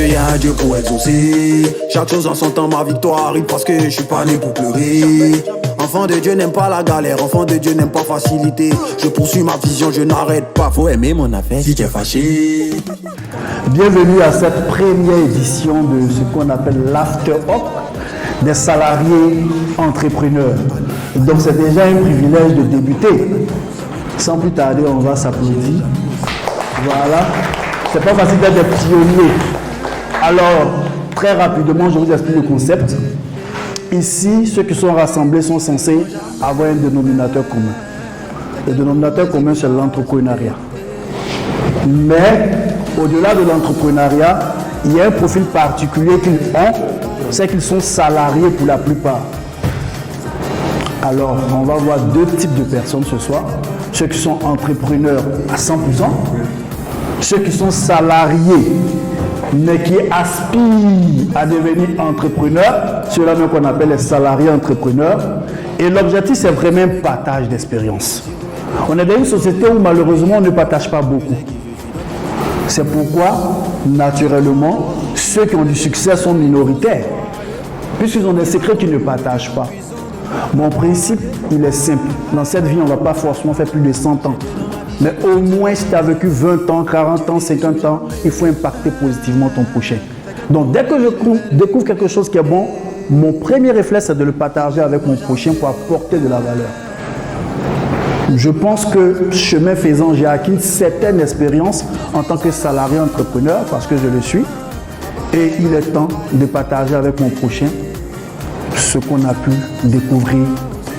qu'il y a un Dieu pour exaucer. Chaque chose en son temps, ma victoire arrive parce que je suis pas né pour pleurer. Enfant de Dieu n'aime pas la galère, enfant de Dieu n'aime pas facilité. Je poursuis ma vision, je n'arrête pas. Faut aimer mon affaire si tu es fâché. Bienvenue à cette première édition de ce qu'on appelle l'After Up des salariés entrepreneurs. Donc c'est déjà un privilège de débuter. Sans plus tarder, on va s'applaudir. Voilà. C'est pas facile d'être des pionniers. Alors, très rapidement, je vous explique le concept. Ici, ceux qui sont rassemblés sont censés avoir un dénominateur commun. Le dénominateur commun, c'est l'entrepreneuriat. Mais, au-delà de l'entrepreneuriat, il y a un profil particulier qu'ils ont, c'est qu'ils sont salariés pour la plupart. Alors, on va voir deux types de personnes ce soir. Ceux qui sont entrepreneurs à 100%, ceux qui sont salariés, mais qui aspirent à devenir entrepreneurs, ceux-là même qu'on appelle les salariés entrepreneurs. Et l'objectif, c'est vraiment un partage d'expérience. On est dans une société où malheureusement, on ne partage pas beaucoup. C'est pourquoi, naturellement, ceux qui ont du succès sont minoritaires, puisqu'ils ont des secrets qu'ils ne partagent pas. Mon principe, il est simple. Dans cette vie, on ne va pas forcément faire plus de 100 ans. Mais au moins, si tu as vécu 20 ans, 40 ans, 50 ans, il faut impacter positivement ton prochain. Donc, dès que je découvre quelque chose qui est bon, mon premier réflexe, c'est de le partager avec mon prochain pour apporter de la valeur. Je pense que, chemin faisant, j'ai acquis une certaine expérience en tant que salarié entrepreneur, parce que je le suis. Et il est temps de partager avec mon prochain ce qu'on a pu découvrir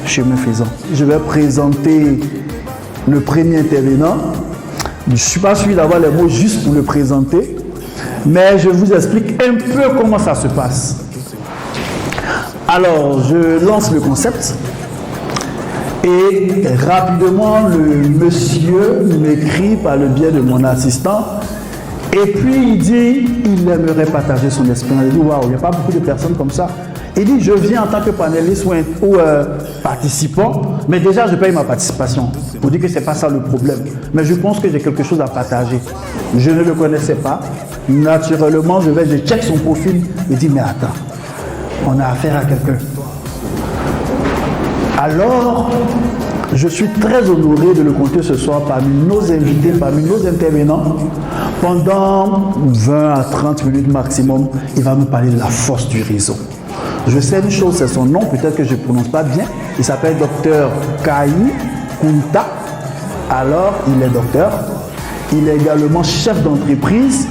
chemin faisant. Je vais présenter le premier intervenant. Je ne suis pas sûr d'avoir les mots juste pour le présenter, mais je vous explique un peu comment ça se passe. Alors, je lance le concept et rapidement, le monsieur m'écrit par le biais de mon assistant et puis il dit il aimerait partager son expérience. Il dit waouh, il n'y a pas beaucoup de personnes comme ça. Il dit, je viens en tant que panéliste ou participant, mais déjà, je paye ma participation. Pour dire que ce n'est pas ça le problème. Mais je pense que j'ai quelque chose à partager. Je ne le connaissais pas. Naturellement, je check son profil et dis, mais attends, on a affaire à quelqu'un. Alors, je suis très honoré de le compter ce soir parmi nos invités, parmi nos intervenants. Pendant 20 à 30 minutes maximum, il va nous parler de la force du réseau. Je sais une chose, c'est son nom, peut-être que je ne prononce pas bien. Il s'appelle Dr Kayi Kunta. Alors, il est docteur. Il est également chef d'entreprise.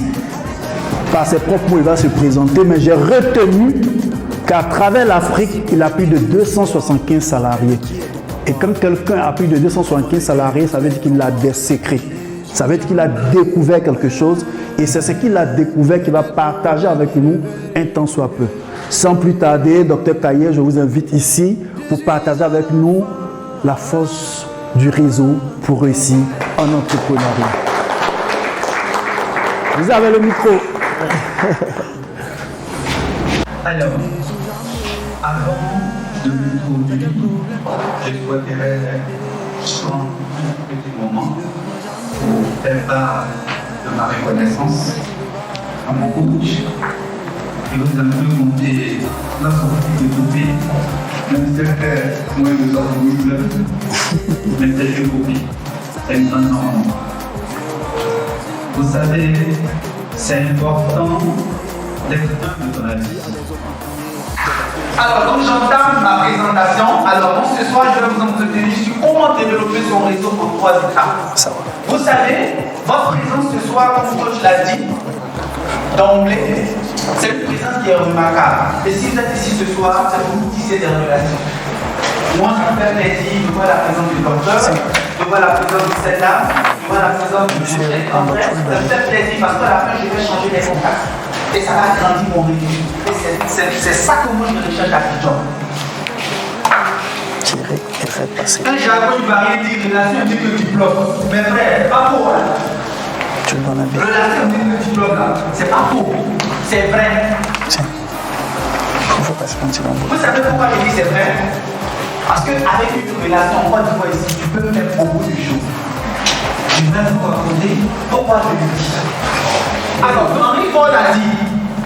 Par ses propres mots, il va se présenter, mais j'ai retenu qu'à travers l'Afrique, il a plus de 275 salariés. Et quand quelqu'un a plus de 275 salariés, ça veut dire qu'il a des secrets. Ça veut dire qu'il a découvert quelque chose. Et c'est ce qu'il a découvert qu'il va partager avec nous un temps soit peu. Sans plus tarder, Dr Kayi, je vous invite ici pour partager avec nous la force du réseau pour réussir en entrepreneuriat. Vous avez le micro. Alors, avant de m'introduire, je souhaiterais prendre un petit moment pour faire part de ma reconnaissance à mon coach. Et vous avez pu monter la sortie de copie, même si c'est moins de sortie, mais c'est une copie. C'est une grande norme. Vous savez, c'est important d'être humble dans la vie. Alors, donc j'entame ma présentation. Alors, donc ce soir, je vais vous entretenir sur comment développer son réseau en 3 étapes. Vous savez, votre présence ce soir, comme le coach l'a dit, d'emblée, c'est une présence qui est remarquable. Et si vous êtes ici ce soir, c'est pour vous tisser des relations. Moi, ça me fait plaisir de voir la présence du docteur, de voir la présence de cette dame, de voir la présence du chef. En vrai, ça me fait plaisir parce qu'à la fin, je vais changer les contacts. Et ça va grandir mon réseau. Et c'est ça que moi, je recherche à Abidjan. Un jargon varié dit relation dit le diplôme. Mais vrai, pas faux. Relation dit le diplôme là, c'est pas faux. C'est vrai. Vous savez pourquoi je dis c'est vrai? Parce qu'avec une relation, on va dire ici, tu peux faire beaucoup de choses. Je vais vous raconter pourquoi je le dis. Alors, Henri Paul a dit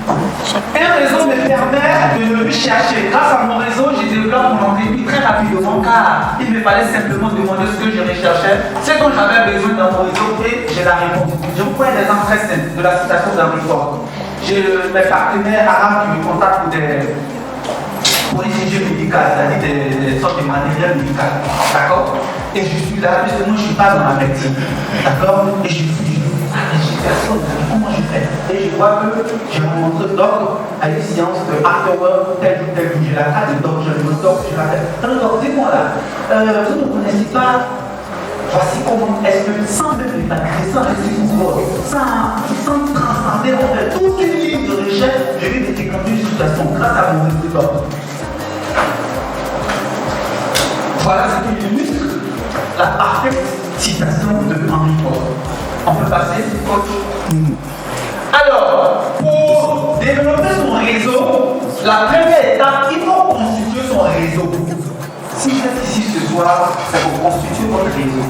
Un réseau me permet de ne plus chercher. Grâce à mon réseau, j'ai développé mon entreprise très rapidement car il me fallait simplement demander ce que je recherchais, ce dont j'avais besoin dans mon réseau et j'ai la réponse. Je vous prends des exemples très simples de la citation d'Henry Ford. J'ai mes partenaires arabes qui me contactent pour des sujets médicaux, c'est-à-dire des sortes de matériel médical. D'accord? Et je suis là, parce que moi je ne suis pas dans la médecine. D'accord? Et je suis personne, comment je fais? Et je vois que j'ai rencontré d'autres à une séance de afterwork, tel ou tel, j'ai la carte de doc, je le doc, je l'appelle. Alors, dis-moi là, vous ne connaissez pas, voici comment est-ce que sans même les papiers, sans rester sans transcender en fait toute une ligne de recherche, je vais décanter une situation grâce à mon résultat. Voilà ce qui illustre la parfaite citation de Henry Ford. On peut passer, coach. Alors, pour développer son réseau, la première étape, il faut constituer son réseau. Si vous êtes ici ce soir, c'est pour constituer votre réseau.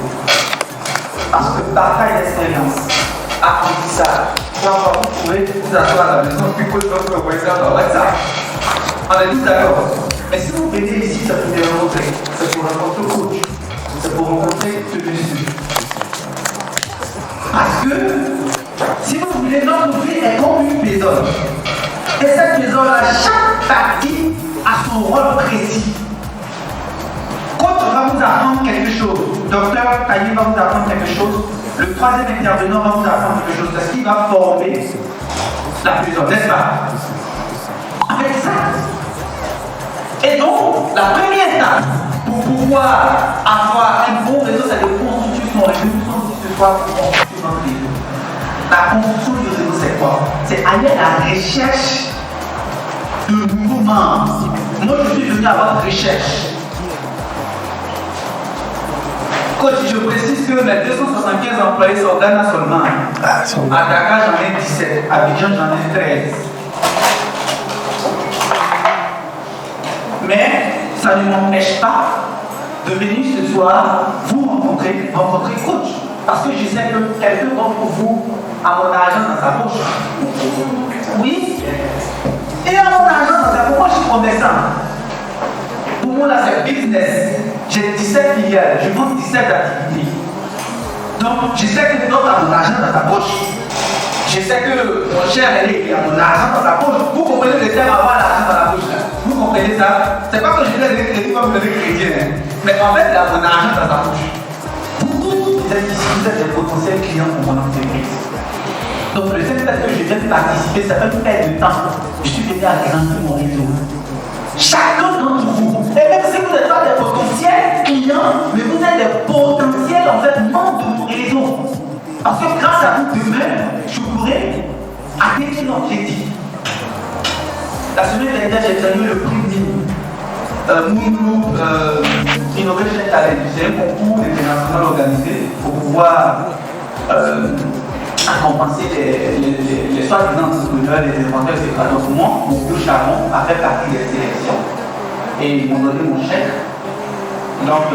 Parce que bataille d'expérience, apprentissage, vous pouvez vous asseoir à la maison, puis coach va vous envoyer ça dans WhatsApp. On est tous d'accord. Mais si vous venez ici, ça vous démontrer. C'est pour rencontrer le coach. C'est pour rencontrer ce monsieur. Parce que, si vous voulez, notre vie est comme une maison. Et cette maison-là, chaque partie a son rôle précis. Coach va vous apprendre quelque chose. Docteur Taillé va vous apprendre quelque chose. Le troisième intervenant va vous apprendre quelque chose. Parce qu'il va former la maison, n'est-ce pas? Avec ça. Et donc, la première étape pour pouvoir avoir un bon réseau, c'est de constituer son réseau. Pour constituer notre réseau. La construction du réseau, c'est quoi? C'est aller à la recherche de nouveaux membres. Moi, je suis venu à votre recherche. Coach, je précise que mes 275 employés sont au Ghana seulement. À Dakar, j'en ai 17. À Abidjan, j'en ai 13. Mais ça ne m'empêche pas de venir ce soir vous rencontrer coach. Parce que je sais que quelqu'un d'entre vous a mon argent dans sa poche. Oui. Et a mon argent dans sa poche. Moi, je suis commerçant. Pour moi, là, c'est business. J'ai 17 filiales. Je vends 17 activités. Donc, je sais que l'autre a mon argent dans sa poche. Je sais que mon cher Elé a mon argent dans sa poche. Vous comprenez le terme avoir l'argent dans la poche là? Vous comprenez ça? C'est pas que je vais donner crédit comme vous donnez crédit. Mais en fait, il a mon argent dans sa poche. Vous êtes ici, vous êtes des potentiels clients pour mon entreprise. Donc le fait que je viens participer, ça fait une perte de temps. Je suis venu agrandir mon réseau. Chacun d'entre vous, et même si vous n'êtes pas des potentiels clients, mais vous êtes des potentiels en fait membres de mon réseau. Parce que grâce à vous demain, je pourrai atteindre l'objectif. La semaine dernière, j'ai gagné le prix Moon Innovation Talent. C'est un concours international organisé pour pouvoir récompenser les soi-disant entrepreneurs, les inventeurs, etc. Donc moi, mon vieux Charon a fait partie des sélections. Et ils m'ont donné mon chèque. Donc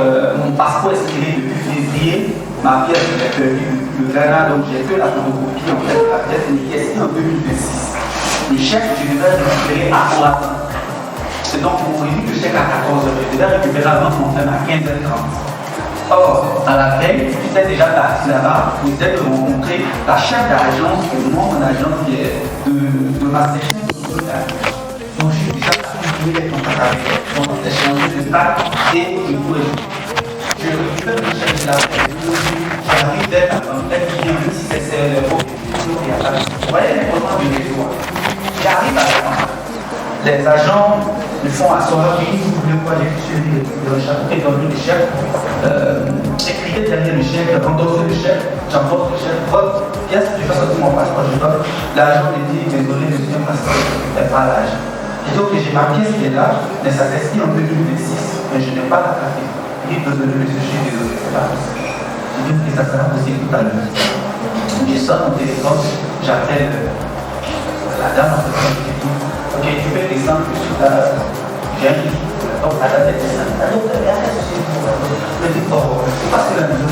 mon passeport est expiré depuis février. Ma pièce est perdue depuis le Ghana, donc j'ai fait la photocopie en fait. La pièce est ici en 2026. Le chèque, je devais le récupérer à Oracle. C'est donc pour réunir le chèque à 14h. Je devais récupérer avant mon frère à 15h30. Or, à la veille, j'étais déjà parti là-bas pour essayer de rencontrer la chef d'agence, moi, mon agence qui est de ma section de Bretagne. Donc, je suis déjà parti jouer les contacts avec elle. Donc, on s'est changé de bac et de courir. Je récupère le chèque de la veille. J'arrive d'être un client, même si c'est le faux. Vous voyez l'importance du réseau. J'arrive à la fin. Les agents me font asseoir, ils vous voulez quoi, j'ai suivi le chef, et donné le chef, écrivez derrière le chef, endossez le chef, j'emporte le chef, votre pièce, je fais sortir mon passeport, je donne. L'agent me dit, désolé, monsieur, parce que je n'ai pas l'âge. Et donc j'ai ma pièce qui est là, mais ça s'expire en 2026, mais je n'ai pas la carte. Il dit, désolé, monsieur, je suis désolé, c'est pas possible. Je dis que ça sera possible tout à l'heure. Je sors mon téléphone, j'appelle la dame en fait, je dis, ok, tu fais l'exemple sur la. J'ai un livre. Donc, à la tête, la docteur, elle a ceci. Je dis, oh, c'est parce que la maison,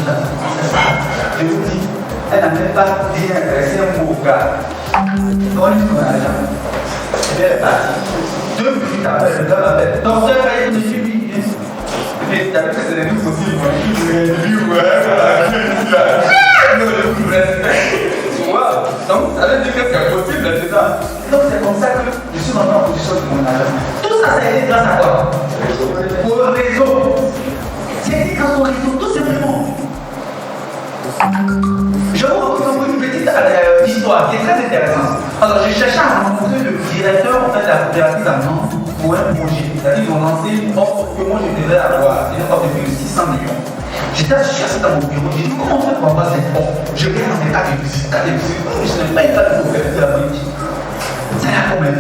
je vous dis, elle n'a même pas dit intéressé à mon gars. Quand il dit, 2 minutes après, le gars m'appelle. Docteur, il me suit. Mais t'as vu que c'est des trucs possibles. Donc, ça veut dire que c'est possible, c'est ça. Donc, c'est comme ça que je suis maintenant en position de mon agent. Tout ça, ça a été grâce à quoi? Pour le réseau. C'est grâce au réseau, tout simplement. Je vous raconte une petite histoire qui est très intéressante. Alors, j'ai cherché à rencontrer le directeur en fait, de la coopérative allemande pour un projet. C'est-à-dire qu'ils ont lancé une offre que moi je devais avoir, une offre de plus de 600 millions. J'étais assis dans mon bureau, j'ai dit comment on fait pour avoir cette offre? Je regarde les cas de visite, je ne sais pas une cas de coopérative à British. Ça y a combien?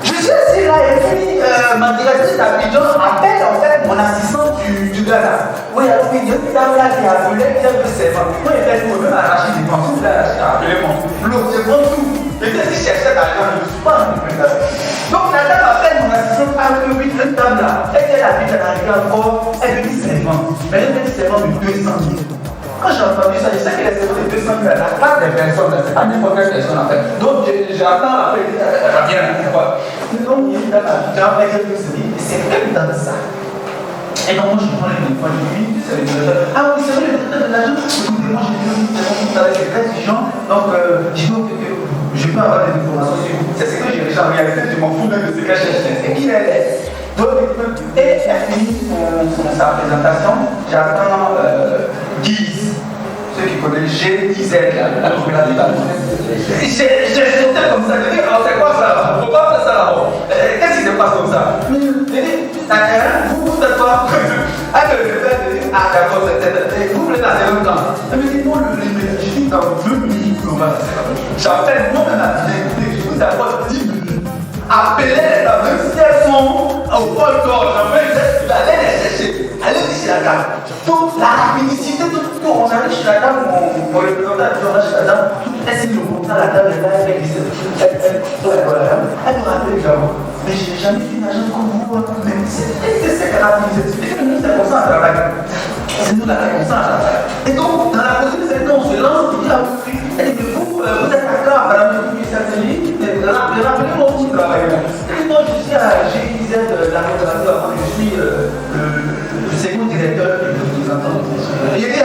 Je suis assis là et puis ma directrice d'Abidjan appelle en fait mon assistant du Ghana. Oui, alors il y a une dame là qui a appelé, qui a fait ses mains. Moi, il fait tout, même arracher des mains, tout là, j'ai appelé mon l'autre, c'est bon tout. Et qu'est-ce qu'il cherchait d'argent? Je ne suis pas un peu. Donc la dame appelle mon assistant, ah oui, cette dame là, elle habite à l'arrivée encore, elle me dit ses mains. Mais elle me dit ses mains de 200 000. Quand j'ai entendu ça, je sais que les séries de 200 000 à la place des personnes, c'est pas n'importe quelle personne en fait. Donc j'attends après, elle revient, c'est quoi? Donc il est dans la jambe, elle me dit, c'est quelle dans ça? Et donc moi je prends le téléphone, je lui dis, c'est le directeur. Ah oui, c'est vrai, le directeur de l'agence. Écoutez, moi j'ai dit, c'est bon, vous savez, c'est très exigeant. Donc je peux avoir des informations sur vous. C'est ce que j'ai déjà en réalité, je m'en fous même de ce que je cherche. Et qui elle est? Donc, et elle finit sa présentation, j'attends 10. Ceux qui connaissent GIZ, la coopérative allemande. J'ai sauté comme ça, je dis, alors c'est quoi ça? On ne peut pas faire ça là-bas. Qu'est-ce qui se passe comme ça? Je dis, vous faites quoi? Ah d'accord, vous voulez passer longtemps. Elle me dit, non, je dis, dans 2 minutes, on va faire ça. J'appelle moi-même la directrice, je vous apporte 10 minutes. Appelez les dames, même si elles sont au pôle corps, j'appelle, allez les chercher, allez chez la dame. Donc la rapidité, tout, on arrive chez la dame, on représentant, on va chez la dame, elle signe le contrat, la dame est là, elle me rappelle également. Mais je n'ai jamais vu une agence comme vous, mais c'est que la rapidité, c'est comme ça à travail. C'est nous la comme ça à travail. Et donc, dans la possibilité, on se lance, on dit à vous, elle dit, vous êtes d'accord, madame, rappelez-moi où vous travaillez. Moi, je suis à GIZ, la coopérative, je suis le second directeur du représentant. Il dit,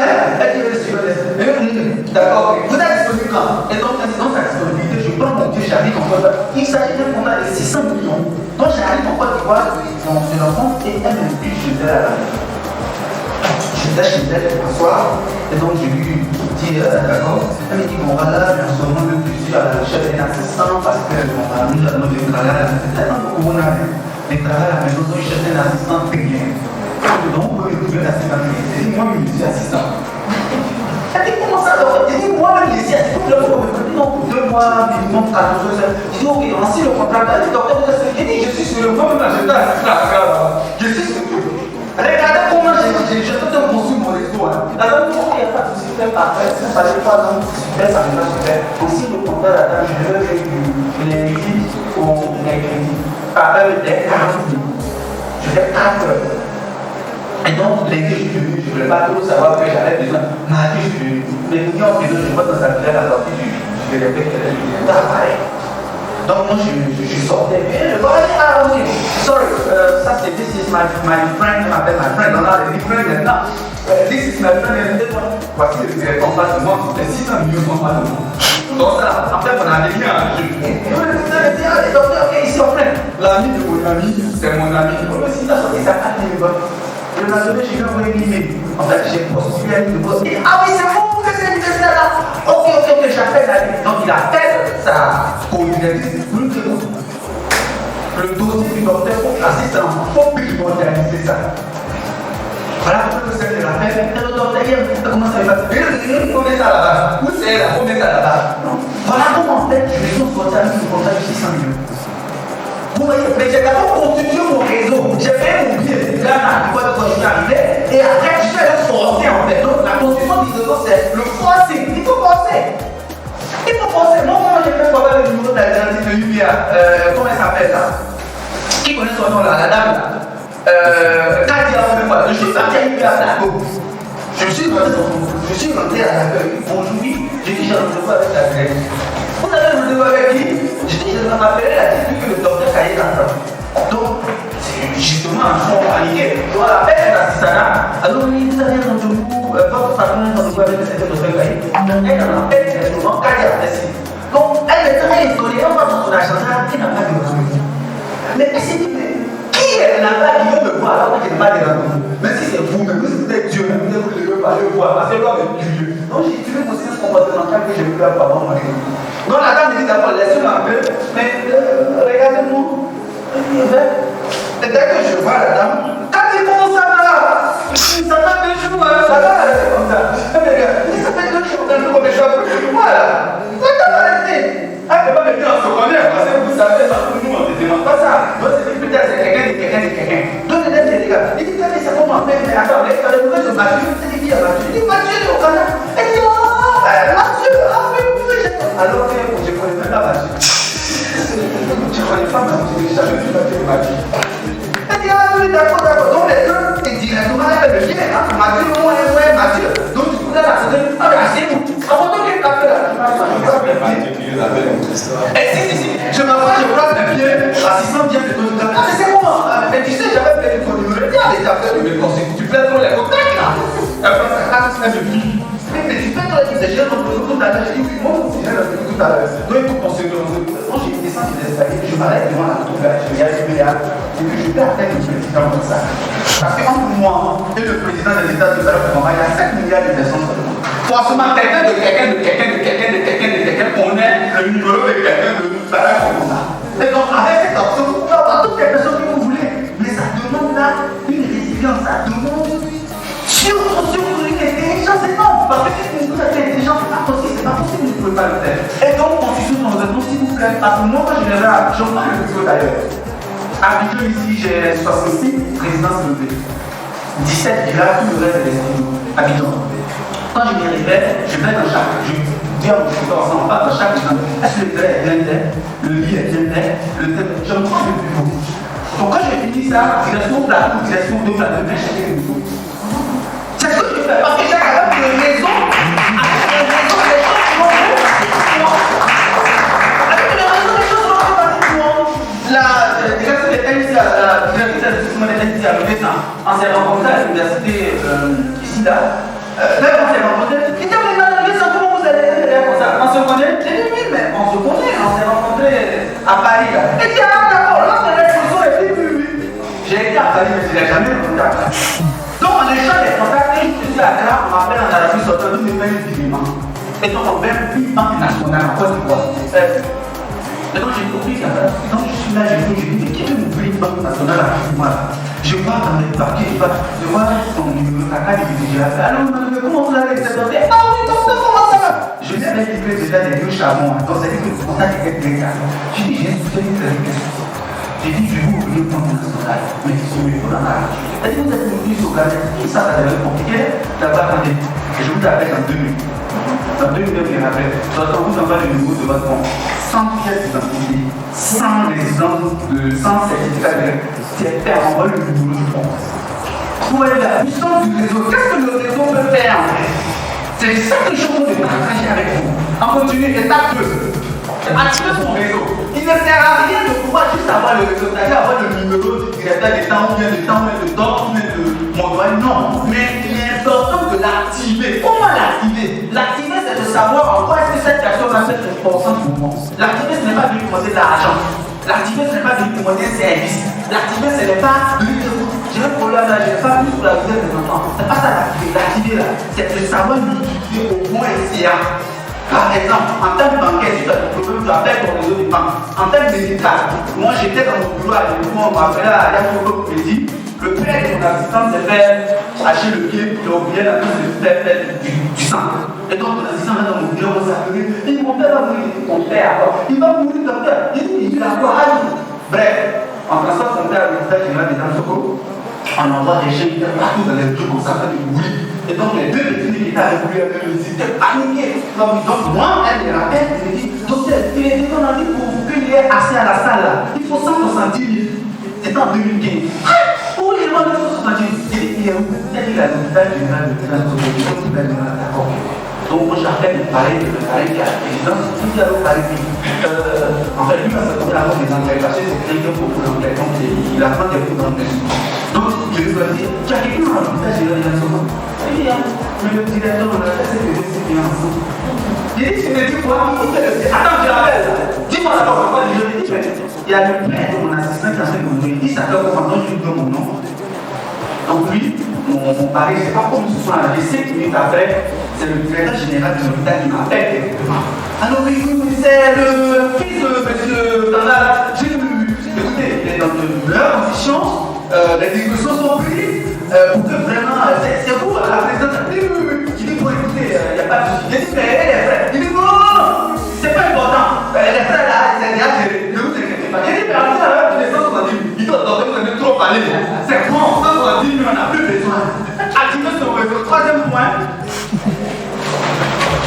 d'accord, vous êtes disponible quand? Et donc, dans sa disponibilité, je prends mon pied, j'arrive en Côte d'Ivoire. Il s'agit d'un contrat de 600 millions. Donc, j'arrive en Côte d'Ivoire, je l'enfant, et elle me dit, je vais à la j'étais chez elle un soir, et donc je lui dis, d'accord, elle me dit, bon voilà, mais en ce moment, je suis à la recherche d'un assistant parce que mon ami, nous devons travailler à la maison. On a des travail à la maison, donc je cherche un assistant technicien. Donc, on peut trouver un assistant technicien. Moi, je suis assistant. Elle dit, comment ça, donc? Elle dit, moi, je suis assistant. Non, pour 2 mois, minimum 14 heures. Je dis, ok, on signe le contrat. Elle dit, docteur, je dis, je suis sur le point, même là, je suis assistant. Je suis sur le point. Regardez comment j'ai tout construit mon réseau. La dame dit, il n'y a pas de souci, fait parfait. Ça ne fallait pas, donc, super, ça ne va pas super. Aussi, le contrat, la dame, je veux que les visites ou les crédits par heure des 40 minutes. Je fais 4 heures. Et donc, les que je suis venu, je ne voulais pas trop savoir que j'avais besoin. Mardi, je suis venu. Les clients, je vois dans sa filière à la sortie, je vais les faire que pareil. Donc moi je sortais bien, je vois, ah ok, sorry, ça c'est this is my friend, m'appelle my friend, on a des friends maintenant. This is my friend, voici le directeur en face de moi, les 600 millions en face de moi. Donc ça, après on a dédié un jeu. Et on a dit, allez docteur, ok, ici on friend. L'ami de mon ami, c'est mon ami. On si ça sorti, ça a été bon. Je l'ai donné, j'ai envoyé une email. En fait, j'ai postulé à une poste. Ah oui, c'est vous, vous faites l'université là. Ok, j'appelle la vie. Donc il appelle sa coordinatrice. Le dossier du docteur pour classer ça en faut primordialiser ça. Voilà pourquoi c'est de la paix. Le docteur, comment ça va? On met ça là-bas. Où c'est là? On met ça là-bas. Voilà comment en fait, je vais nous sortir un contrat de 600 millions. Vous voyez, mais j'ai d'abord constitué mon réseau. J'ai fait mon pied. Là, quand je suis arrivé, et après, je fais le forcer en fait. Donc, la constitution du réseau, c'est le forcer. Il faut forcer. Il faut penser, moi j'ai fait quoi le numéro de la directrice de l'UPA, comment elle s'appelle là? Qui connaît son nom là, la dame là? Katia, je suis parti à l'UPA Plateau. Je suis rentré à l'accueil. Bonjour, oui, j'ai dit j'ai rendez-vous avec la directrice. Vous avez rendez-vous avec qui? J'ai dit je vais m'appeler, elle a dit que le docteur cahier là. Donc, c'est justement un fond paniqué. Donc, à la fête de l'assistanat, alors oui, vous avez un rendez-vous, votre patron est rendez-vous avec le secteur de son cahier. Donc, elle en a fait, elle souvent, quand il y a fait. Donc, elle est très étonnée, on va dans son agenda, elle n'a pas de rendez-vous. Mais elle s'est dit, qui est là-bas qui veut me voir alors qu'il n'y a pas de rendez-vous? Mais si c'est vous, même si vous êtes Dieu, même si vous ne pas le voir, parce que l'homme est Dieu. Donc, j'ai tué aussi ce comportement que j'ai vu là pendant ma vie. Donc, la dame me dit d'abord, laissez-moi un peu, mais regardez-moi. Et dès que je vois la dame, quand il commence à va, ça va 2 jours, ça va, c'est comme ça. Mais regarde, ça fait 2 jours, comme je voilà. Ça va rester. Ah, c'est pas me dire on se connaît, parce que vous savez, nous, on ne demande pas ça. Moi, c'est peut-être c'est quelqu'un. Donc, les gars, il dit, mais c'est comment? Mais attends, les nouvelles de Mathieu, c'est qui a Mathieu? Il dit, Mathieu, il est au Canada. Elle dit, oh, Mathieu, ah, mais vous, alors que je ne connais même pas Mathieu. Je ne connais pas Mathieu, je n'ai jamais vu Mathieu. Elle dit, ah oui, d'accord. Donc les deux, indirectement, elle fait le lien entre Mathieu, ouais, Mathieu. Donc du coup, là, la société, ah, mais asseyez-vous. Avant de qu'il tape là, je si. Je m'approche, je place mes pieds, assistant bien de ton temps. Ah, mais c'est moi. Mais tu sais, j'avais fait une connerie. Il y a des affaires de mes conseils. Tu plais dans les contacts là. Elle prend sa carte, elle me dit. Mais tu fais dans les choses, j'ai compris tout à l'heure. J'ai dit, oui, moi, vous j'ai compris tout à l'heure. Donc il faut penser que quand j'ai descendu des escaliers, je m'arrête devant la tour, je regarde le médias, et puis je vais à tête du président comme ça. Parce qu'entre moi et le président des États-Unis, il y a 5 milliards de personnes sur le monde. Forcément, quelqu'un, on est le numéro de quelqu'un de Barack Obama. Et donc, avec cette option, vous pouvez avoir toutes les personnes que vous voulez. Mais ça demande là une résilience, ça demande sur une intelligence énorme. Parce que si vous avez l'intelligence, c'est pas possible, vous ne pouvez pas le faire. Et donc, constitution dans votre nom, s'il vous plaît, parce que moi, quand je viendrai à Abidjan, je le dis d'ailleurs. À Abidjan, ici, j'ai 66 résidences levées. 17 villages, tout le reste est destinés à Abidjan. Quand je m'y arrivais, je vais dans chaque. Je dis à mon chauffeur ensemble, pas dans chaque maison. Est-ce que le trait est bien fait? Le lit est bien fait? Le thème, je me prends le plus beau. Donc quand j'ai fini ça, direction plateau, direction de plateau, je vais chercher le nouveau. C'est ce que je fais parce que j'ai quand même des raisons. Avec les raisons, les choses qui vont faire. Avec les raisons, les choses vont faire pour moi. La direction des thèmes ici, la directrice de système des thèmes ici à Louvain, on s'est rencontré à l'université ici là. Là, on s'est rencontrés. Il dit, mais madame, comment vous allez comme ça? On se connaît? J'ai dit, oui, mais on se connaît. On s'est rencontrés à Paris. Là. Il dit, ah, d'accord, lorsque l'exposition est finie, oui. J'ai été à Paris, mais je n'ai jamais rencontré à Paris. Donc, en échange des contacts, je suis à Ghana, on m'appelle en Arabie Saoudite, nous nous faisons des événements. Et donc, on fait une banque nationale en Côte d'Ivoire. Et donc, j'ai compris que donc, je suis là, je dis, mais qui veut m'ouvrir une banque nationale à Côte d'Ivoire? Je vois dans les papiers, je vois son numéro, ta carte d'identité. Alors, comment vous allez accepter? Ah oui, docteur, comment ça va? Je lui avais livré déjà des vieux charbons, donc c'est dit que le contact est très grave. J'ai dit, j'ai soutenu une question. J'ai dit, je vais vous ouvrir une banque nationale, mais qui sont mieux dans la rue. Elle dit, vous êtes venu au Ghana, ça va être compliqué, là-bas, attendez. Et je vous appelle dans 2 minutes. Dans 2 minutes, je rappelle. J'entends vous envoyer le numéro de votre compte. 100 pièces d'identité, 100 résidences, 100 certificats de envoie le numéro du compte. Vous voyez la puissance du réseau. Qu'est-ce que le réseau peut faire en fait? C'est cette chose de partager avec vous. En continu, étape 2. Activer son réseau. Il ne sert à rien de pouvoir juste avoir le réseau, c'est-à-dire avoir le numéro du directeur des temps, ou bien de temps, ou bien de temps, ou bien de mon doigt. Non. Mais il est important de l'activer. Comment l'activer? L'activer, c'est de savoir en quoi est-ce que cette personne a cette importance pour moi. L'activer, ce n'est pas de lui demander de l'argent. L'activer, ce n'est pas de lui demander un service. L'activer, ce n'est pas de lui dire, j'ai un problème là, je n'ai pas vu sur la vie des enfants. Ce n'est pas ça l'activer. L'activer là, c'est de savoir l'utiliser au bon escient. Par exemple, en termes bancaires, si tu as des problèmes, tu appelles ton réseau de banque. En termes médical, moi j'étais dans mon bureau à l'époque, on m'appelait à Yacoub Petit. Le père de mon assistant s'est fait hacher le pied, il a oublié la prise de faire du sang. Et donc mon assistant est dans mon bureau, on s'appelait. Il dit, mon père va mourir, ton père encore. Il va mourir, docteur. Il a quoi? Bref, on transforme son père à l'hôpital général des Ansoko. On envoie des jeunes partout dans les trucs comme ça, fait du bruit. Et donc les deux petits qui étaient avec lui, ils étaient paniqués. Donc moi, elle me rappelle, elle me dit, docteur, il est dit qu'on a dit pour qu'il y ait accès à la salle là, il faut 170 000. C'était en 2015. Pour les gens, il faut 170 000. Il est où? Elle dit, il est à l'hôpital général de Ansoko. D'accord. Donc moi j'appelle le parrain qui est à la présidence, tout dit alors parrain. En fait, lui va se trouver avant des anglais, parce que c'est quelqu'un pour l'anglais, donc il apprend des cours d'anglais. Donc je lui ai dit, tu as quelqu'un dans l'hôpital, j'ai dit, il dit, mais le directeur on a fait cette vidéo, c'est bien ensemble. J'ai dit, tu me dis quoi? Attends, je l'appelle. Dis-moi d'abord pourquoi je lui ai dit, il y a le père de mon assistant qui a fait mon nom, il dit, ça fait comment je lui donne mon nom. Donc lui, mon mari, je ne sais pas comment ce soit, les 5 minutes après, c'est le directeur général de l'hôpital qui m'appelle directement. Alors oui, c'est le fils de monsieur Tanda. J'ai vu, écoutez, il est dans de meilleures conditions, les discussions sont prises, pour que vraiment, c'est vous, la présidente. Il dit, bon écoutez, il n'y a pas de souci. J'ai dit, mais elle est vraie. Il dit, non, c'est pas important. Elle est vraie là, c'est déjà géré. Ne vous inquiétez pas. J'ai dit, mais en fait, les gens ont dit, ils doivent trop parler. C'est bon, ça on a dit, mais on n'a plus besoin. Activer son réseau. Troisième point,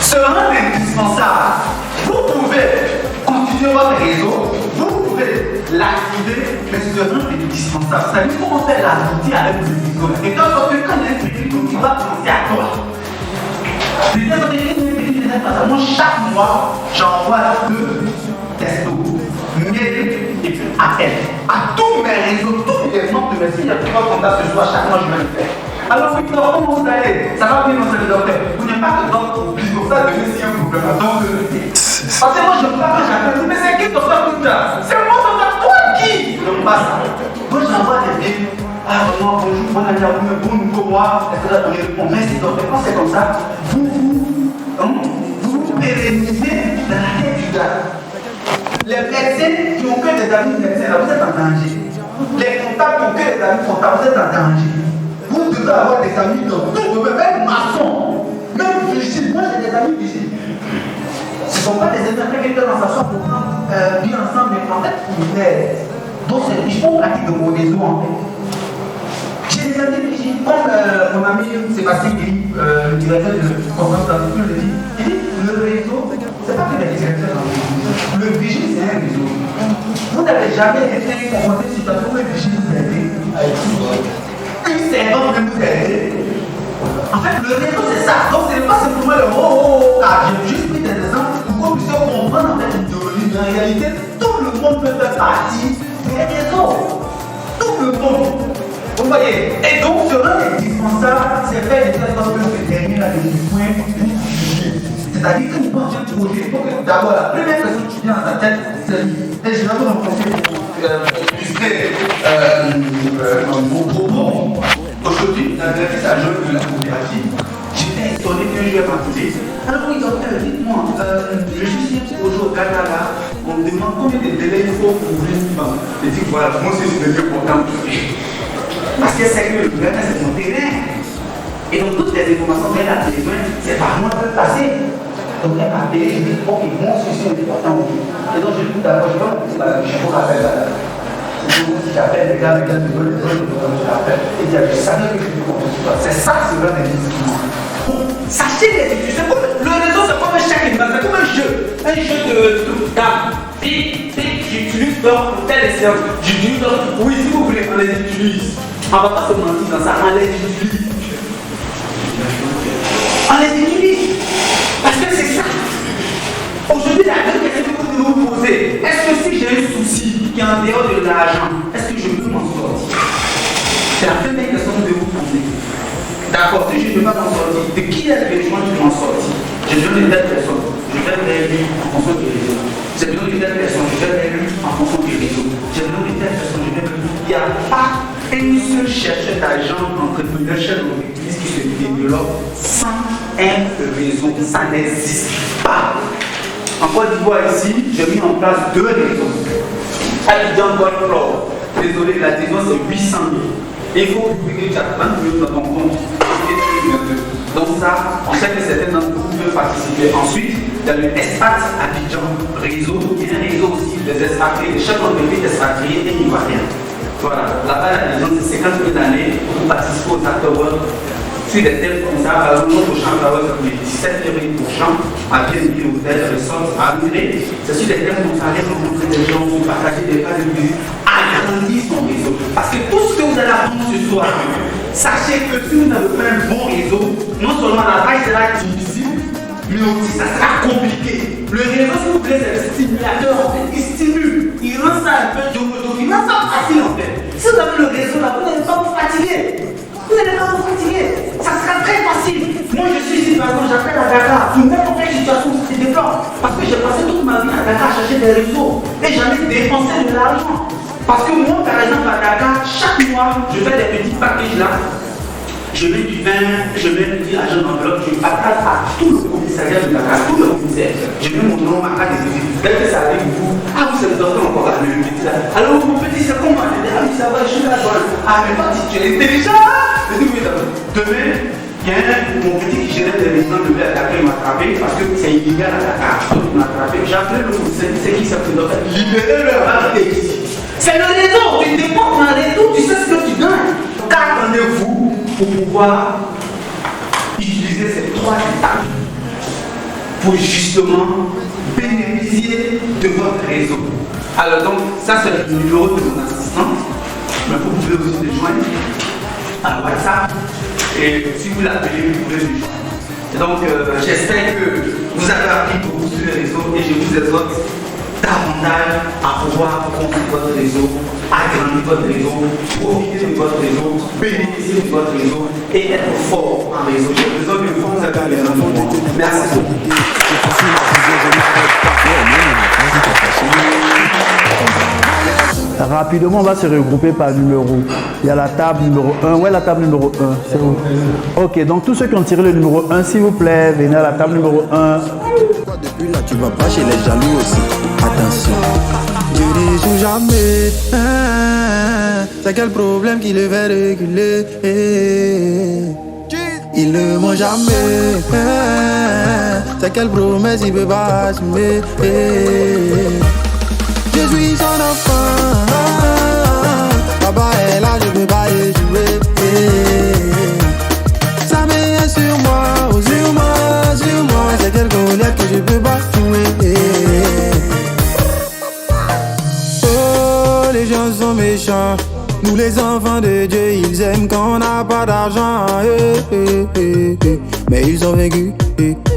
se rendre indispensable. Vous pouvez continuer votre réseau, vous pouvez l'activer, mais se rendre indispensable. Ça veut dire comment faire la routine avec le réseau. Et quand on fait quand il y a un petit truc, il va penser à toi. Moi, chaque mois, j'envoie 2 textos, mails et puis appels à tous mes réseaux, tous les membres de mes signes. Il y a 3 contacts ce soir, chaque mois je vais le faire. Alors, Victor, comment vous allez? Ça va bien, monsieur le docteur? Vous n'êtes pas que docteur, oublie comme ça, devenez si un problème. Donc, parce que moi, je ne veux pas que j'appelle. Mais c'est qui docteur Kouta? C'est moi, docteur, toi qui? Donc, pas ça. Moi, j'envoie des mails. Ah, vraiment, bonjour, bon année à vous, bon nouveau mois. Est-ce que là, on est bon? Merci, docteur. Quand c'est comme ça, vous pérennisez dans la tête du gars. Les médecins qui ont que des amis médecins, là, vous êtes en danger. Les comptables qui ont que des amis comptables, vous êtes en danger. Vous devez avoir des amis dans tout domaine, même maçon, même vigile. Moi j'ai des amis vigiles. Ce ne sont pas des amis après quelqu'un dans sa chambre pour vivre ensemble, mais en fait ils m'aident. Donc il faut pratiquer de mon réseau en fait. J'ai des amis vigiles, comme mon ami Sébastien Guy, le directeur de conférence d'entreprise, il dit le réseau, c'est pas que des directeurs d'entreprise. Le vigile c'est un réseau. Vous n'avez jamais été confronté à une situation où un vigile vous aide avec une servante de vous aider. En fait, le réseau, c'est ça. Donc, ce n'est pas simplement le car j'ai juste pris des exemples pour qu'on puisse comprendre en fait l'idéologie. En réalité, tout le monde peut faire partie des réseaux. Tout le monde. Vous voyez? Et donc, ce rendre indispensable, c'est faire des telles choses que je termine avec des points justifiés. C'est-à-dire que nous pensons un projet. Il faut que d'abord, la première personne qui vient dans ta tête, c'est je vais vous rencontrer pour illustrer mon propos. Aujourd'hui, la directrice adjointe de la coopérative, j'étais étonné qu'un jour m'a posé. Alors oui, docteur, dites-moi, je suis aujourd'hui au Ghana là, on me demande combien de délais il faut pour ouvrir une banque. Je dis voilà, moi c'est ce que je veux important. Parce que c'est que le Ghana c'est mon terrain. Et donc toutes les informations qu'elle a besoin, c'est par moi qu'elle peut passer. Donc elle m'a appelé, je dis ok, mon souci est important. Et donc je dis d'accord, je vous rappelle. J'appelle les gars, je l'appelle et je savais que je peux compter sur toi. C'est ça qui se veut des sachez les institutions. Le réseau, c'est comme un chèque, c'est comme un jeu. Un jeu de dames. Pic, j'utilise donc pour telle séance. J'utilise donc, oui, si vous voulez, on les utilise. On ne va pas se mentir dans ça, on les utilise. On les utilise. Parce que c'est ça. Aujourd'hui, la même question que vous devez vous poser, est-ce que si j'ai un souci qui est en dehors de l'argent, est-ce que je peux m'en sortir? C'est la première question que vous devez vous poser. D'accord, si je ne peux pas m'en sortir, de qui est-ce que je peux m'en sortir? J'ai besoin d'une telle personne, je vais l'élu en fonction du réseau. J'ai besoin d'une telle personne, je vais l'élu en fonction du réseau. J'ai besoin d'une telle personne, je vais l'élu. Il n'y a pas un seul chercheur d'argent, entrepreneur, chef d'entreprise qui se développe sans un réseau. Ça n'existe pas. En Côte d'Ivoire ici, j'ai mis en place 2 réseaux. Abidjan Gold Floor. Désolé, la saison c'est 800 000. Il faut que tu as 20 millions dans ton compte. Donc ça, on sait que certains d'entre vous peuvent participer. Ensuite, il y a le Expat Abidjan réseau. Il y a un réseau aussi des expatriés, des chefs d'entreprise expatriés et ivoiriens. Voilà, là-bas, la vision c'est 50 000 années pour participer aux acteurs. Sur des thèmes comme ça, par exemple, au champ de le 17 février prochain, à Bienvenue Hôtel, Resort, à André. C'est sur des thèmes comme ça, aller rencontrer des gens, partager des cas de vie, agrandir son réseau. Parce que tout ce que vous allez apprendre ce soir, sachez que si vous n'avez pas un bon réseau, non seulement la page sera invisible, mais aussi ça sera compliqué. Le réseau, s'il vous plaît, c'est le stimulateur en fait. Il stimule, il rend ça un peu dodo, il rend ça facile en fait. Si vous avez le réseau là, vous n'allez pas vous fatiguer. Vous n'allez pas vous fatiguer. Ça sera très facile. Moi je suis ici par exemple, j'appelle à Dakar. Pour n'importe quelle situation qui se développe. Parce que j'ai passé toute ma vie à Dakar à chercher des réseaux. Et j'en ai dépensé de l'argent. Parce que moi par exemple à Dakar, chaque mois, je fais des petits packages là. Je mets du vin, je mets du argent dans l'enveloppe, je partage à tout le commissariat de Dakar, tout le commissaire. Je mets mon nom, ma carte de visite. Dès que ça arrive, vous, vous êtes encore à le petit là. Alors mon petit, c'est comment? Ah oui, ça va, je suis là. Ah mais toi, tu es intelligent. Je dis oui, demain, il y a mon petit qui gérait des résidents de à Dakar, il m'a attrapé parce que c'est illégal à Dakar. Donc il m'a attrapé. J'ai appelé le commissaire, c'est qui ça peut faire? Libérez-le, arrêtez ici. C'est le réseau, tu dépenses dans le réseau, tu sais ce que tu gagnes. Qu'attendez-vous pour pouvoir utiliser ces 3 étapes pour justement bénéficier de votre réseau? Alors donc, ça c'est le numéro de mon assistant, mais vous pouvez aussi le joindre à WhatsApp et si vous l'appelez, vous pouvez le joindre. Et donc, j'espère que vous avez appris beaucoup sur les réseaux et je vous exhorte davantage à pouvoir construire votre réseau, agrandir votre réseau, profiter de votre réseau, bénéficier de votre réseau et être fort en réseau. J'ai besoin de vous, vous avez besoin de moi. Merci beaucoup. Rapidement, on va se regrouper par numéro. Il y a la table numéro 1. Où est la table numéro 1? C'est où? Ok, donc tous ceux qui ont tiré le numéro 1, s'il vous plaît, venez à la table numéro 1. Depuis là, tu vas pas chez les jaloux aussi. Attention. Dieu ne joue jamais. C'est quel problème qui le fait reculer? Il ne ment jamais. C'est quelle promesse il peut pas assumer? Je suis son enfant. Papa est là, je peux pas échouer. Sa main est sur moi, oh, sur moi, sur moi. C'est quelle colère que je peux pas jouer. Oh, les gens sont méchants. Nous les enfants de Dieu, ils aiment quand on n'a pas d'argent. Mais ils ont vaincu.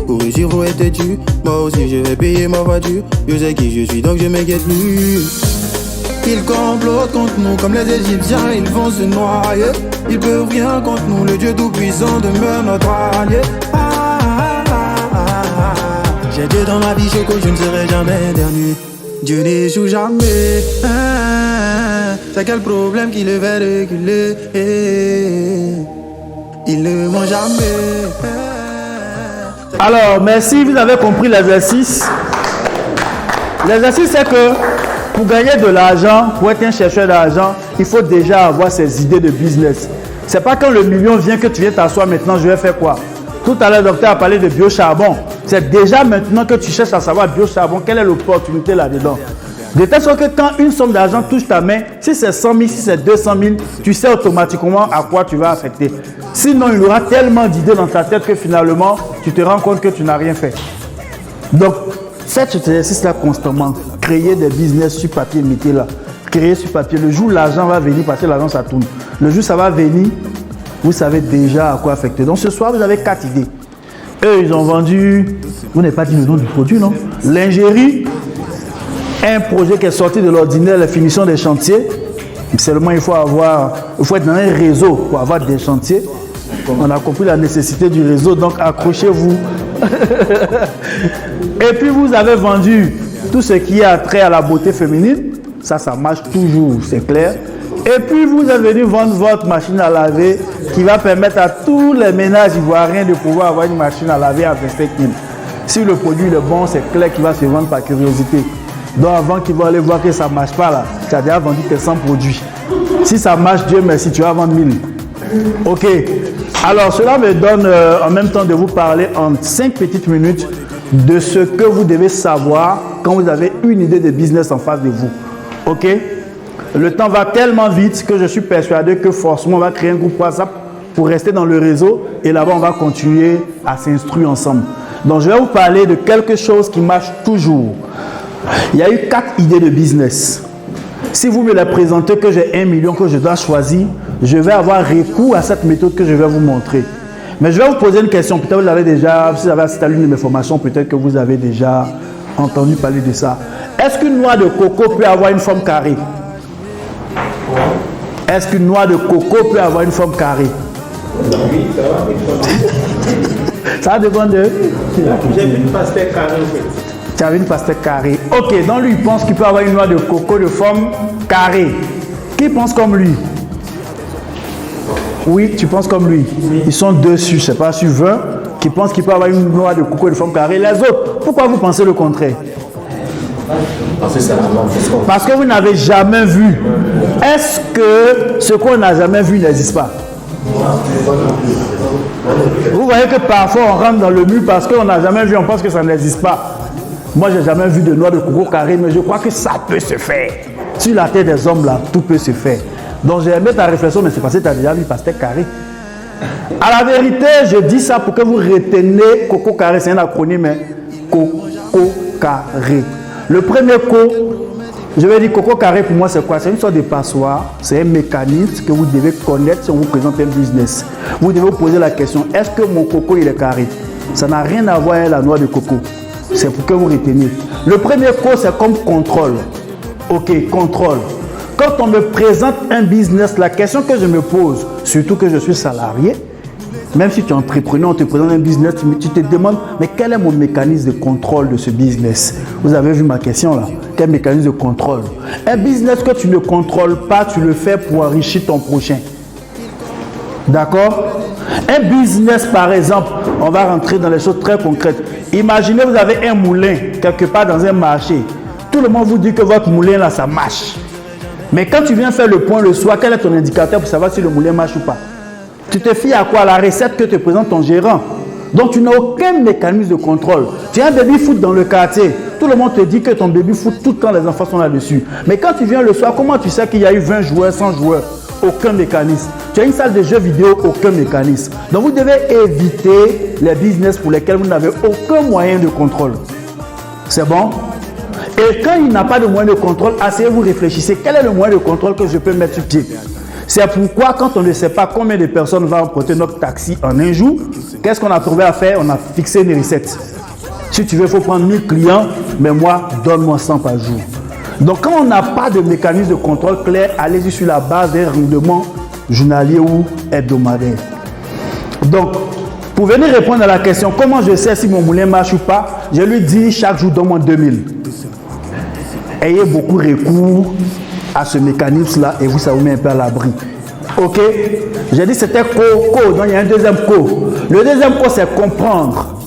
Pour réussir, faut être têtu. Moi aussi, je vais payer ma voiture. Je sais qui je suis, donc je m'inquiète plus. Ils complotent contre nous comme les Égyptiens, ils vont se noyer. Ils peuvent rien contre nous, le Dieu tout-puissant demeure notre allié. J'ai Dieu dans ma vie, Choco, je ne serai jamais dernier. Dieu n'échoue jamais. C'est quel problème qui le fait reculer? Il ne ment jamais. Alors, merci, vous avez compris l'exercice. L'exercice, c'est que pour gagner de l'argent, pour être un chercheur d'argent, il faut déjà avoir ses idées de business. C'est pas quand le million vient que tu viens t'asseoir maintenant, je vais faire quoi? Tout à l'heure, le docteur a parlé de biocharbon. C'est déjà maintenant que tu cherches à savoir biocharbon, quelle est l'opportunité là-dedans. De telle sorte que quand une somme d'argent touche ta main, si c'est 100 000, si c'est 200 000, tu sais automatiquement à quoi tu vas affecter. Sinon, il y aura tellement d'idées dans ta tête que finalement, tu te rends compte que tu n'as rien fait. Donc, faites cet exercice-là constamment. Créez des business sur papier, mettez-là. Créez sur papier. Le jour où l'argent va venir, parce que l'argent, ça tourne. Le jour où ça va venir, vous savez déjà à quoi affecter. Donc, ce soir, vous avez 4 idées. Eux, ils ont vendu, vous n'avez pas dit le nom du produit, non? L'ingérie. Un projet qui est sorti de l'ordinaire, la finition des chantiers. Seulement, il faut être dans un réseau pour avoir des chantiers. On a compris la nécessité du réseau, donc accrochez-vous. Et puis, vous avez vendu tout ce qui a trait à la beauté féminine. Ça marche toujours, c'est clair. Et puis, vous êtes venu vendre votre machine à laver qui va permettre à tous les ménages ivoiriens de pouvoir avoir une machine à laver à 25 000. Si le produit est bon, c'est clair qu'il va se vendre par curiosité. Donc avant qu'ils vont aller voir que ça ne marche pas là, tu as déjà vendu tes 100 produits. Si ça marche, Dieu merci, tu vas vendre 1000. Ok. Alors cela me donne en même temps de vous parler en 5 petites minutes de ce que vous devez savoir quand vous avez une idée de business en face de vous. Ok. Le temps va tellement vite que je suis persuadé que forcément on va créer un groupe WhatsApp pour rester dans le réseau et là-bas on va continuer à s'instruire ensemble. Donc je vais vous parler de quelque chose qui marche toujours. Il y a eu 4 idées de business. Si vous me les présentez que j'ai 1 million que je dois choisir, je vais avoir recours à cette méthode que je vais vous montrer. Mais je vais vous poser une question. Peut-être vous l'avez déjà, si vous avez assisté à l'une de mes formations, peut-être que vous avez déjà entendu parler de ça. Est-ce qu'une noix de coco peut avoir une forme carrée? Est-ce qu'une noix de coco peut avoir une forme carrée? Oui, ça va. Ça dépend de... J'ai vu une pastèque carrée en fait. Tu avais une pastèque carrée. Ok, donc lui, il pense qu'il peut avoir une noix de coco de forme carrée. Qui pense comme lui? Oui, tu penses comme lui. Ils sont dessus, je ne sais pas, sur 20, qui pensent qu'il peut avoir une noix de coco de forme carrée. Les autres, pourquoi vous pensez le contraire? Parce que vous n'avez jamais vu. Est-ce que ce qu'on n'a jamais vu n'existe pas? Vous voyez que parfois on rentre dans le mur parce qu'on n'a jamais vu, on pense que ça n'existe pas. Moi, j'ai jamais vu de noix de coco carrée, mais je crois que ça peut se faire. Sur la terre des hommes, là, tout peut se faire. Donc, j'ai aimé ta réflexion, mais c'est parce que tu as déjà vu pastèque carré. À la vérité, je dis ça pour que vous reteniez coco carré, c'est un acronyme, mais coco carré. Le premier je vais dire coco carré pour moi, c'est quoi? C'est une sorte de passoire, c'est un mécanisme que vous devez connaître si on vous présente un business. Vous devez vous poser la question, est-ce que mon coco il est carré? Ça n'a rien à voir avec la noix de coco. C'est pour que vous reteniez. Le premier c'est comme contrôle. Ok, contrôle. Quand on me présente un business, la question que je me pose, surtout que je suis salarié, même si tu es entrepreneur, on te présente un business, tu te demandes, mais quel est mon mécanisme de contrôle de ce business? Vous avez vu ma question là? Quel mécanisme de contrôle? Un business que tu ne contrôles pas, tu le fais pour enrichir ton prochain. D'accord? Un business, par exemple, on va rentrer dans les choses très concrètes. Imaginez, vous avez un moulin quelque part dans un marché. Tout le monde vous dit que votre moulin là, ça marche. Mais quand tu viens faire le point le soir, quel est ton indicateur pour savoir si le moulin marche ou pas? Tu te fies à quoi? À la recette que te présente ton gérant. Donc tu n'as aucun mécanisme de contrôle. Tu as un baby-foot dans le quartier. Tout le monde te dit que ton baby-foot, tout le temps les enfants sont là-dessus. Mais quand tu viens le soir, comment tu sais qu'il y a eu 20 joueurs, 100 joueurs? Aucun mécanisme. Tu as une salle de jeux vidéo, aucun mécanisme. Donc vous devez éviter les business pour lesquels vous n'avez aucun moyen de contrôle. C'est bon? Et quand il n'a pas de moyen de contrôle, asseyez-vous, réfléchissez. Quel est le moyen de contrôle que je peux mettre sur pied? C'est pourquoi quand on ne sait pas combien de personnes vont emprunter notre taxi en un jour, qu'est-ce qu'on a trouvé à faire? On a fixé une recette. Si tu veux, il faut prendre 1000 clients, mais moi, donne-moi 100 par jour. Donc quand on n'a pas de mécanisme de contrôle clair, allez-y sur la base d'un rendement journalier ou hebdomadaire. Donc, pour venir répondre à la question, comment je sais si mon moulin marche ou pas, je lui dis chaque jour, donne-moi 2000. Ayez beaucoup recours à ce mécanisme-là et ça vous met un peu à l'abri. Ok? J'ai dit c'était co, donc il y a un deuxième co. Le deuxième co, c'est comprendre.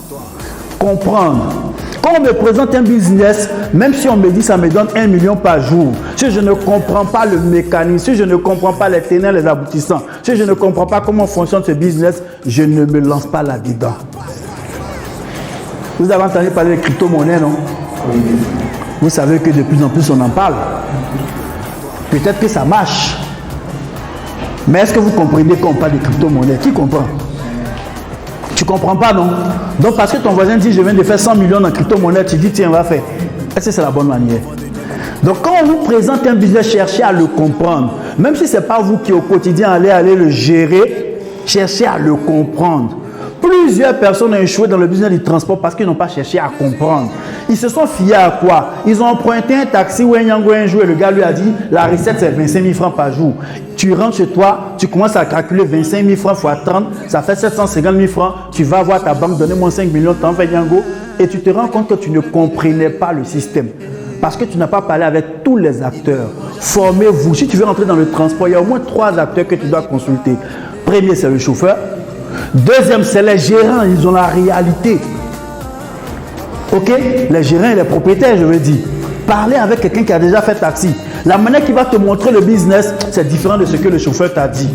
Comprendre. Quand on me présente un business, même si on me dit ça me donne 1 million par jour, si je ne comprends pas le mécanisme, si je ne comprends pas les tenants, les aboutissants, si je ne comprends pas comment fonctionne ce business, je ne me lance pas là-dedans. Vous avez entendu parler de crypto-monnaie, non? Vous savez que de plus en plus on en parle. Peut-être que ça marche. Mais est-ce que vous comprenez qu'on parle de crypto-monnaie? Qui comprend? Tu ne comprends pas, non? Donc parce que ton voisin dit je viens de faire 100 millions en crypto-monnaie, tu dis tiens, on va faire. Est-ce que c'est la bonne manière? Donc quand on vous présente un business, cherchez à le comprendre. Même si ce n'est pas vous qui au quotidien allez le gérer, cherchez à le comprendre. Plusieurs personnes ont échoué dans le business du transport parce qu'ils n'ont pas cherché à comprendre. Ils se sont fiés à quoi? Ils ont emprunté un taxi ou un yango un jour et le gars lui a dit la recette c'est 25 000 francs par jour. Tu rentres chez toi, tu commences à calculer 25 000 francs x 30, ça fait 750 000 francs. Tu vas voir ta banque, donnez-moi 5 millions, tu en fais yango et tu te rends compte que tu ne comprenais pas le système. Parce que tu n'as pas parlé avec tous les acteurs. Formez-vous. Si tu veux rentrer dans le transport, il y a au moins 3 acteurs que tu dois consulter. Premier, c'est le chauffeur. Deuxième, c'est les gérants, ils ont la réalité. Ok? Les gérants et les propriétaires, je veux dire. Parlez avec quelqu'un qui a déjà fait taxi. La manière qu'il va te montrer le business, c'est différent de ce que le chauffeur t'a dit.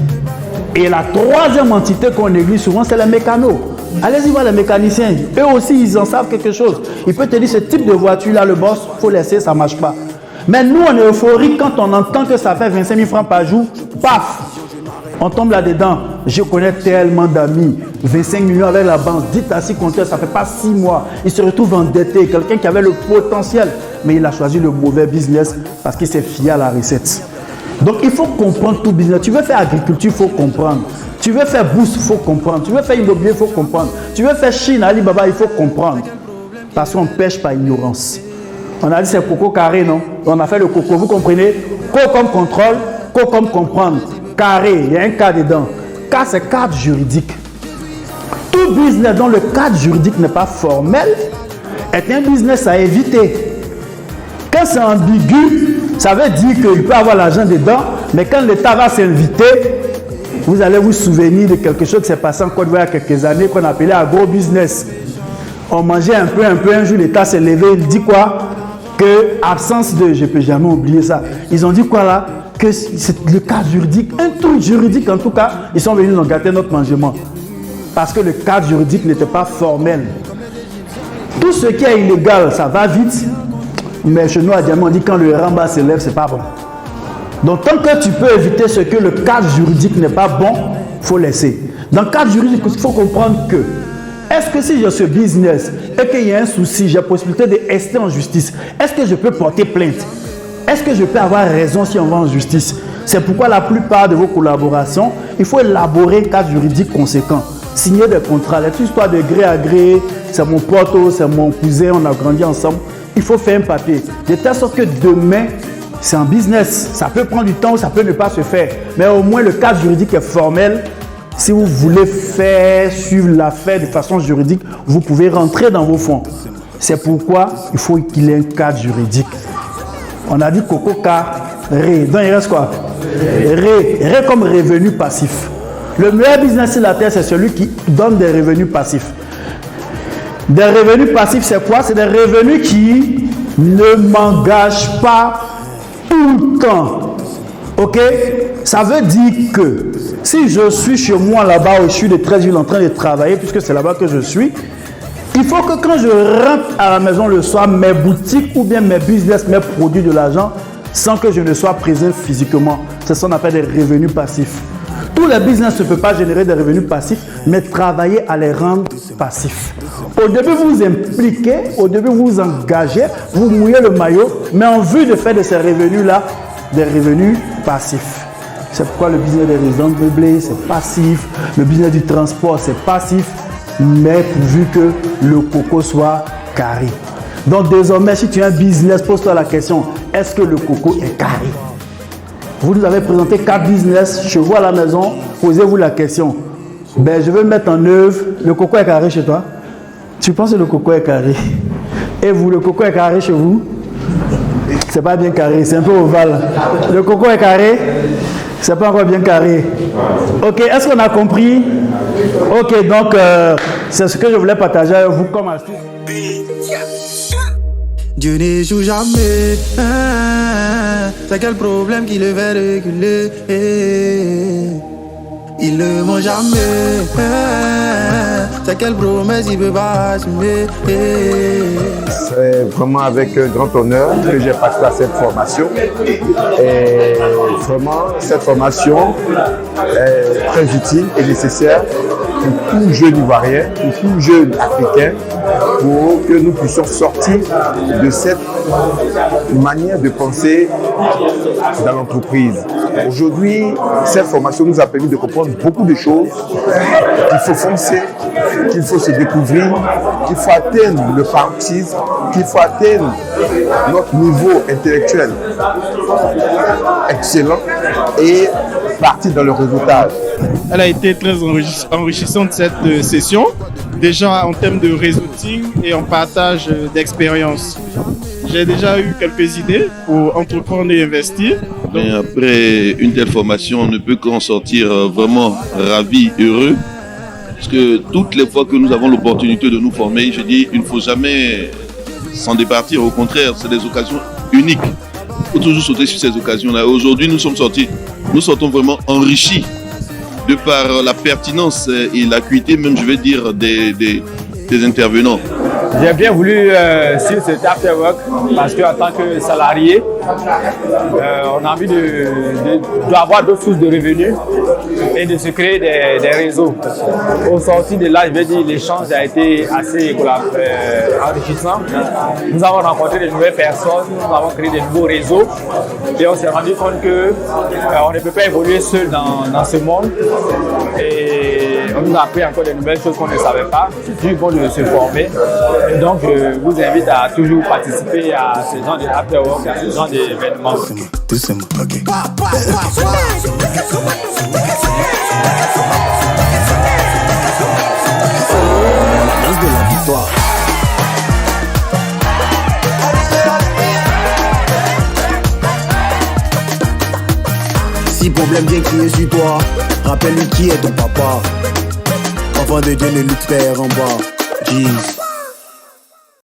Et la troisième entité qu'on néglige souvent, c'est les mécanos. Allez-y voir les mécaniciens. Eux aussi, ils en savent quelque chose. Ils peuvent te dire, ce type de voiture-là, le boss, il faut laisser, ça ne marche pas. Mais nous, on est euphorique quand on entend que ça fait 25 000 francs par jour. Paf! On tombe là-dedans. Je connais tellement d'amis. 25 millions avec la banque. Dites à 6 compteurs, ça ne fait pas 6 mois. Il se retrouve endetté. Quelqu'un qui avait le potentiel. Mais il a choisi le mauvais business parce qu'il s'est fié à la recette. Donc il faut comprendre tout business. Tu veux faire agriculture, il faut comprendre. Tu veux faire Boost, il faut comprendre. Tu veux faire immobilier, il faut comprendre. Tu veux faire Chine, Alibaba, il faut comprendre. Parce qu'on pêche par ignorance. On a dit c'est coco carré, non? On a fait le coco, vous comprenez? Co comme contrôle, co comme comprendre. Carré, il y a un cas dedans. Cas, c'est cadre juridique. Tout business dont le cadre juridique n'est pas formel est un business à éviter. Quand c'est ambigu, ça veut dire qu'il peut avoir l'argent dedans, mais quand l'État va s'inviter, vous allez vous souvenir de quelque chose qui s'est passé en Côte d'Ivoire il y a quelques années qu'on appelait agro-business. On mangeait un peu, un jour l'État s'est levé, il dit quoi? Que absence de, je ne peux jamais oublier ça. Ils ont dit quoi là? Que c'est le cadre juridique, un truc juridique en tout cas, ils sont venus nous gâter notre mangement. Parce que le cadre juridique n'était pas formel. Tout ce qui est illégal, ça va vite. Mais chez nous à Diamant, on dit quand le ramba se lève, c'est pas bon. Donc tant que tu peux éviter ce que le cadre juridique n'est pas bon, il faut laisser. Dans le cadre juridique, il faut comprendre que est-ce que si j'ai ce business et qu'il y a un souci, j'ai la possibilité de rester en justice, est-ce que je peux porter plainte? Est-ce que je peux avoir raison si on va en justice? C'est pourquoi la plupart de vos collaborations, il faut élaborer un cadre juridique conséquent. Signer des contrats, cette histoire de gré à gré, c'est mon pote, c'est mon cousin, on a grandi ensemble. Il faut faire un papier. De telle sorte que demain, c'est un business. Ça peut prendre du temps ou ça peut ne pas se faire. Mais au moins, le cadre juridique est formel. Si vous voulez suivre l'affaire de façon juridique, vous pouvez rentrer dans vos fonds. C'est pourquoi il faut qu'il y ait un cadre juridique. On a dit coco carré. Donc il reste quoi? Ré comme revenu passif. Le meilleur business sur la terre, c'est celui qui donne des revenus passifs. Des revenus passifs, c'est quoi? C'est des revenus qui ne m'engagent pas tout le temps. Ok? Ça veut dire que si je suis chez moi là-bas au sud de Treichville en train de travailler, puisque c'est là-bas que je suis, il faut que quand je rentre à la maison le soir, mes boutiques ou bien mes business, mes produits de l'argent, sans que je ne sois présent physiquement. C'est ce qu'on appelle des revenus passifs. Tous les business ne peuvent pas générer des revenus passifs, mais travailler à les rendre passifs. Au début, vous vous impliquez, au début, vous vous engagez, vous mouillez le maillot, mais en vue de faire de ces revenus-là, des revenus passifs. C'est pourquoi le business des résidences meublées, c'est passif. Le business du transport, c'est passif, mais pourvu que le coco soit carré. Donc désormais, si tu as un business, pose-toi la question, est-ce que le coco est carré? Vous nous avez présenté 4 business chez vous à la maison, posez-vous la question. Ben, je veux mettre en œuvre, le coco est carré chez toi? Tu penses que le coco est carré? Et vous, le coco est carré chez vous? C'est pas bien carré, c'est un peu ovale. Le coco est carré? C'est pas encore bien carré. Ok, est-ce qu'on a compris? Ok, donc c'est ce que je voulais partager avec vous comme astuce. Dieu n'échoue jamais. C'est quel problème qui le fait reculer? Il ne ment jamais. C'est quelle promesse il peut pas assumer? C'est vraiment avec grand honneur que j'ai participé à cette formation. Et vraiment, cette formation est très utile et nécessaire pour tout jeune Ivoirien, pour tout jeune Africain, pour que nous puissions sortir de cette manière de penser dans l'entreprise. Aujourd'hui, cette formation nous a permis de comprendre beaucoup de choses, qu'il faut foncer, qu'il faut se découvrir, qu'il faut atteindre le paroxysme, qu'il faut atteindre notre niveau intellectuel excellent et partir dans le réseautage. Elle a été très enrichissante cette session, déjà en termes de réseauting et en partage d'expériences. J'ai déjà eu quelques idées pour entreprendre et investir. Mais après une telle formation, on ne peut qu'en sortir vraiment ravi, heureux. Parce que toutes les fois que nous avons l'opportunité de nous former, je dis, il ne faut jamais s'en départir. Au contraire, c'est des occasions uniques. Il faut toujours sauter sur ces occasions-là. Aujourd'hui, nous sortons vraiment enrichis de par la pertinence et l'acuité, même je vais dire, des intervenants. J'ai bien voulu suivre cet after work parce qu'en tant que salarié, On a envie d'avoir d'autres sources de revenus et de se créer des réseaux. Au sorti de là, je vais dire, l'échange a été assez enrichissant. Nous avons rencontré de nouvelles personnes, nous avons créé de nouveaux réseaux et on s'est rendu compte qu'on ne peut pas évoluer seul dans ce monde. Et on nous a appris encore de nouvelles choses qu'on ne savait pas. C'est toujours bon de se former. Et donc, je vous invite à toujours participer à ce genre d'afterwork, à ce genre d'événements. Si problème vient crier sur toi, rappelle-lui qui est ton papa. Enfant de Dieu ne lutte pas en bas. Jeez.